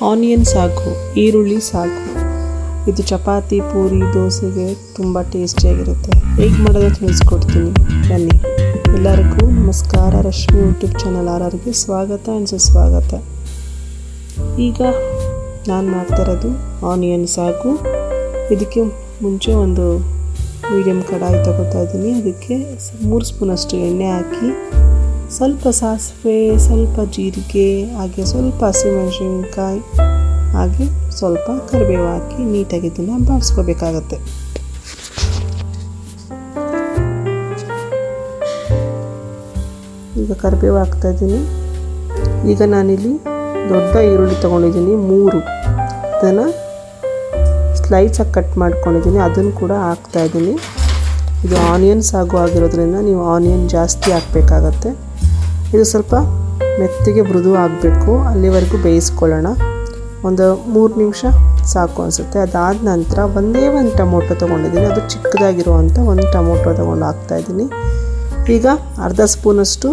Onion ಸಾಗು, ಈರುಳ್ಳಿ ಸಾಗು. ಇದು ಚಪಾತಿ, ಪೂರಿ, ದೋಸೆಗೆ ತುಂಬ ಟೇಸ್ಟಿಯಾಗಿರುತ್ತೆ. ಹೇಗೆ ಮಾಡೋದು ತಿಳಿಸ್ಕೊಡ್ತೀನಿ ಬನ್ನಿ. ಎಲ್ಲರಿಗೂ ನಮಸ್ಕಾರ. ರಶ್ಮಿ ಯೂಟ್ಯೂಬ್ ಚಾನಲ್ ಆರ್ಆರ್ಗೆ ಸ್ವಾಗತ ಆ್ಯಂಡ್ ಸುಸ್ವಾಗತ. ಈಗ ನಾನು ಮಾಡ್ತಾ ಇರೋದು ಆನಿಯನ್ ಸಾಗು. ಇದಕ್ಕೆ ಮುಂಚೆ ಒಂದು ಮೀಡಿಯಮ್ ಕಡಾಯಿ ತಗೋತಾ ಇದ್ದೀನಿ. ಅದಕ್ಕೆ 3 ಸ್ಪೂನಷ್ಟು ಎಣ್ಣೆ ಹಾಕಿ, ಸ್ವಲ್ಪ ಸಾಸಿವೆ, ಸ್ವಲ್ಪ ಜೀರಿಗೆ, ಹಾಗೆ ಸ್ವಲ್ಪ ಹಸಿಮೆಣಸಿನ್ಕಾಯಿ, ಹಾಗೆ ಸ್ವಲ್ಪ ಕರಿಬೇವು ಹಾಕಿ ನೀಟಾಗಿ ಇದನ್ನು ಬಾಡಿಸ್ಕೋಬೇಕಾಗತ್ತೆ. ಈಗ ಕರಿಬೇವು ಹಾಕ್ತಾ ಇದ್ದೀನಿ. ಈಗ ನಾನಿಲ್ಲಿ ದೊಡ್ಡ ಈರುಳ್ಳಿ ತೊಗೊಂಡಿದ್ದೀನಿ 3. ಅದನ್ನು ಸ್ಲೈಸಾಗಿ ಕಟ್ ಮಾಡ್ಕೊಂಡಿದ್ದೀನಿ, ಅದನ್ನು ಕೂಡ ಹಾಕ್ತಾ ಇದ್ದೀನಿ. ಇದು ಆನಿಯನ್ ಸಾಗು ಆಗಿರೋದ್ರಿಂದ ನೀವು ಆನಿಯನ್ ಜಾಸ್ತಿ ಹಾಕಬೇಕಾಗತ್ತೆ. ಇದು ಸ್ವಲ್ಪ ಮೆತ್ತಗೆ ಮೃದು ಆಗಬೇಕು, ಅಲ್ಲಿವರೆಗೂ ಬೇಯಿಸ್ಕೊಳ್ಳೋಣ. ಒಂದು 3 ನಿಮಿಷ ಸಾಕು ಅನಿಸುತ್ತೆ. ಅದಾದ ನಂತರ ಒಂದೇ ಒಂದು ಟೊಮೊಟೊ ತೊಗೊಂಡಿದ್ದೀನಿ. ಅದು ಚಿಕ್ಕದಾಗಿರುವಂಥ ಒಂದು ಟೊಮೊಟೊ ತೊಗೊಂಡು ಹಾಕ್ತಾಯಿದ್ದೀನಿ. ಈಗ ಅರ್ಧ ಸ್ಪೂನಷ್ಟು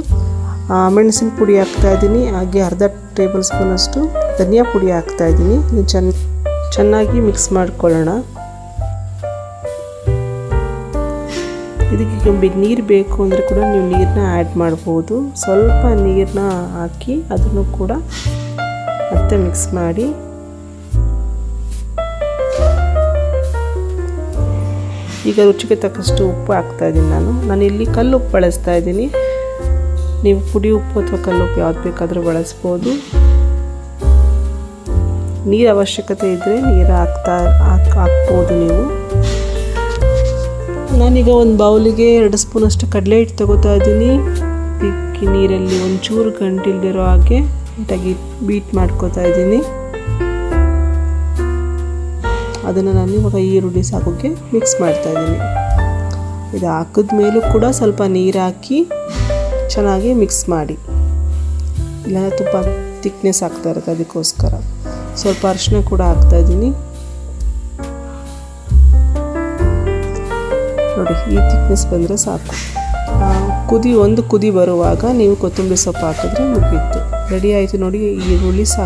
ಮೆಣಸಿನ ಪುಡಿ ಹಾಕ್ತಾಯಿದ್ದೀನಿ, ಹಾಗೆ ಅರ್ಧ ಟೇಬಲ್ ಸ್ಪೂನಷ್ಟು ಧನಿಯಾ ಪುಡಿ ಹಾಕ್ತಾಯಿದ್ದೀನಿ. ಚೆನ್ನಾಗಿ ಮಿಕ್ಸ್ ಮಾಡ್ಕೊಳ್ಳೋಣ. ಇದಕ್ಕೆ ನೀರು ಬೇಕು ಅಂದರೆ ಕೂಡ ನೀವು ನೀರನ್ನ ಆ್ಯಡ್ ಮಾಡ್ಬೋದು. ಸ್ವಲ್ಪ ನೀರನ್ನ ಹಾಕಿ ಅದನ್ನು ಕೂಡ ಮತ್ತೆ ಮಿಕ್ಸ್ ಮಾಡಿ. ಈಗ ರುಚಿಗೆ ತಕ್ಕಷ್ಟು ಉಪ್ಪು ಹಾಕ್ತಾಯಿದ್ದೀನಿ. ನಾನಿಲ್ಲಿ ಕಲ್ಲುಪ್ಪು ಬಳಸ್ತಾ ಇದ್ದೀನಿ. ನೀವು ಪುಡಿ ಉಪ್ಪು ಅಥವಾ ಕಲ್ಲುಪ್ಪು ಯಾವ್ದು ಬೇಕಾದರೂ ಬಳಸ್ಬೋದು. ನೀರು ಅವಶ್ಯಕತೆ ಇದ್ದರೆ ನೀರು ಹಾಕ್ಬೋದು ನೀವು. ನಾನೀಗ ಒಂದು ಬೌಲಿಗೆ 2 ಸ್ಪೂನಷ್ಟು ಕಡಲೆ ಹಿಟ್ಟು ತಗೋತಾ ಇದ್ದೀನಿ. ಬಿಕ್ಕಿ ನೀರಲ್ಲಿ ಒಂಚೂರು ಗಂಟಿಲ್ದಿರೋ ಹಾಗೆ ನೀಟಾಗಿ ಬೀಟ್ ಮಾಡ್ಕೋತಾ ಇದ್ದೀನಿ. ಅದನ್ನು ನಾನು ಇವಾಗ ಈರುಳ್ಳಿ ಸಾಗುಗೆ ಮಿಕ್ಸ್ ಮಾಡ್ತಾ ಇದ್ದೀನಿ. ಇದು ಹಾಕಿದ ಮೇಲೂ ಕೂಡ ಸ್ವಲ್ಪ ನೀರು ಹಾಕಿ ಚೆನ್ನಾಗಿ ಮಿಕ್ಸ್ ಮಾಡಿ. ಇಲ್ಲ ತುಂಬ ತಿಕ್ನೆಸ್ ಆಗ್ತಾ ಇರುತ್ತೆ, ಅದಕ್ಕೋಸ್ಕರ ಸ್ವಲ್ಪ ಅರಿಶಿನ ಕೂಡ ಹಾಕ್ತಾ ಇದ್ದೀನಿ. ನೋಡಿ, ಈ ತಿಕ್ನೆಸ್ ಬಂದರೆ ಸಾಕು. ಒಂದು ಕುದಿ ಬರುವಾಗ ನೀವು ಕೊತ್ತಂಬರಿ ಸೊಪ್ಪು ಹಾಕಿದ್ರೆ ಮುಗೀತು, ರೆಡಿ ಆಯಿತು ನೋಡಿ ಈರುಳ್ಳಿ ಸಾಗು.